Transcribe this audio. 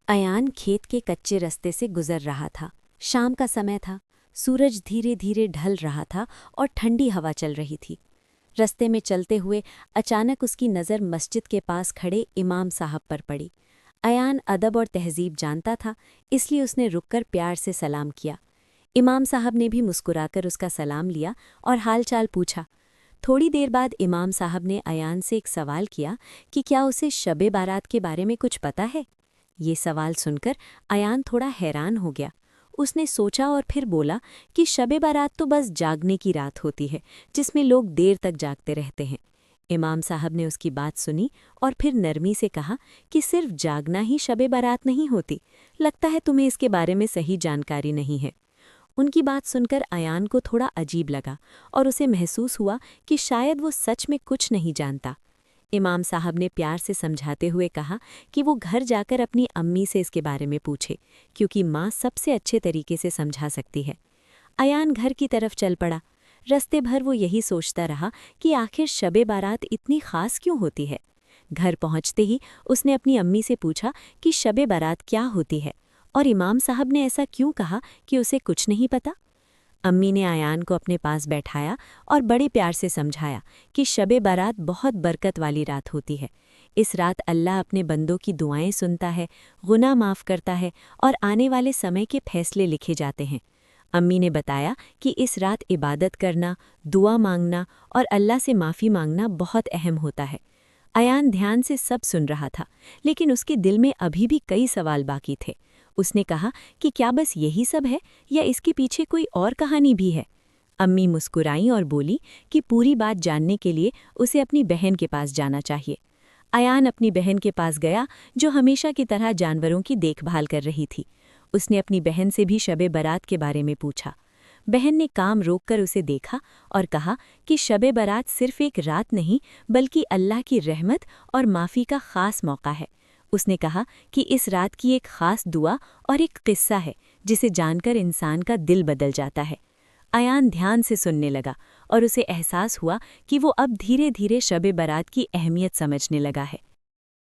अयान खेत के कच्चे रास्ते से गुजर रहा था। शाम का समय था। सूरज धीरे धीरे ढल रहा था और ठंडी हवा चल रही थी। रास्ते में चलते हुए अचानक उसकी नज़र मस्जिद के पास खड़े इमाम साहब पर पड़ी। अयान अदब और तहजीब जानता था, इसलिए उसने रुककर प्यार से सलाम किया। इमाम साहब ने भी मुस्कुराकर उसका सलाम लिया और हालचाल पूछा। थोड़ी देर बाद इमाम साहब ने अयान से एक सवाल किया कि क्या उसे शबे बारात के बारे में कुछ पता है। ये सवाल सुनकर अयान थोड़ा हैरान हो गया। उसने सोचा और फिर बोला कि शबे बारात तो बस जागने की रात होती है, जिसमें लोग देर तक जागते रहते हैं। इमाम साहब ने उसकी बात सुनी और फिर नरमी से कहा कि सिर्फ जागना ही शबे बारात नहीं होती। लगता है तुम्हें इसके बारे में सही जानकारी नहीं है। उनकी बात सुनकर अयान को थोड़ा अजीब लगा और उसे महसूस हुआ कि शायद वो सच में कुछ नहीं जानता। इमाम साहब ने प्यार से समझाते हुए कहा कि वो घर जाकर अपनी अम्मी से इसके बारे में पूछे, क्योंकि माँ सबसे अच्छे तरीके से समझा सकती है। अयान घर की तरफ चल पड़ा। रास्ते भर वो यही सोचता रहा कि आखिर शबे बारात इतनी खास क्यों होती है। घर पहुंचते ही उसने अपनी अम्मी से पूछा कि शबे बारात क्या होती है और इमाम साहब ने ऐसा क्यों कहा कि उसे कुछ नहीं पता। अम्मी ने अयान को अपने पास बैठाया और बड़े प्यार से समझाया कि शबे बारात बहुत बरकत वाली रात होती है। इस रात अल्लाह अपने बंदों की दुआएं सुनता है, गुनाह माफ़ करता है और आने वाले समय के फैसले लिखे जाते हैं। अम्मी ने बताया कि इस रात इबादत करना, दुआ मांगना और अल्लाह से माफ़ी मांगना बहुत अहम होता है। अयान ध्यान से सब सुन रहा था, लेकिन उसके दिल में अभी भी कई सवाल बाकी थे। उसने कहा कि क्या बस यही सब है या इसके पीछे कोई और कहानी भी है। अम्मी मुस्कुराईं और बोली कि पूरी बात जानने के लिए उसे अपनी बहन के पास जाना चाहिए। अयान अपनी बहन के पास गया, जो हमेशा की तरह जानवरों की देखभाल कर रही थी। उसने अपनी बहन से भी शबे बारात के बारे में पूछा। बहन ने काम रोककर उसे देखा और कहा कि शबे बारात सिर्फ एक रात नहीं, बल्कि अल्लाह की रहमत और माफ़ी का ख़ास मौका है। उसने कहा कि इस रात की एक ख़ास दुआ और एक किस्सा है, जिसे जानकर इंसान का दिल बदल जाता है। अयान ध्यान से सुनने लगा और उसे एहसास हुआ कि वो अब धीरे धीरे शबे बारात की अहमियत समझने लगा है।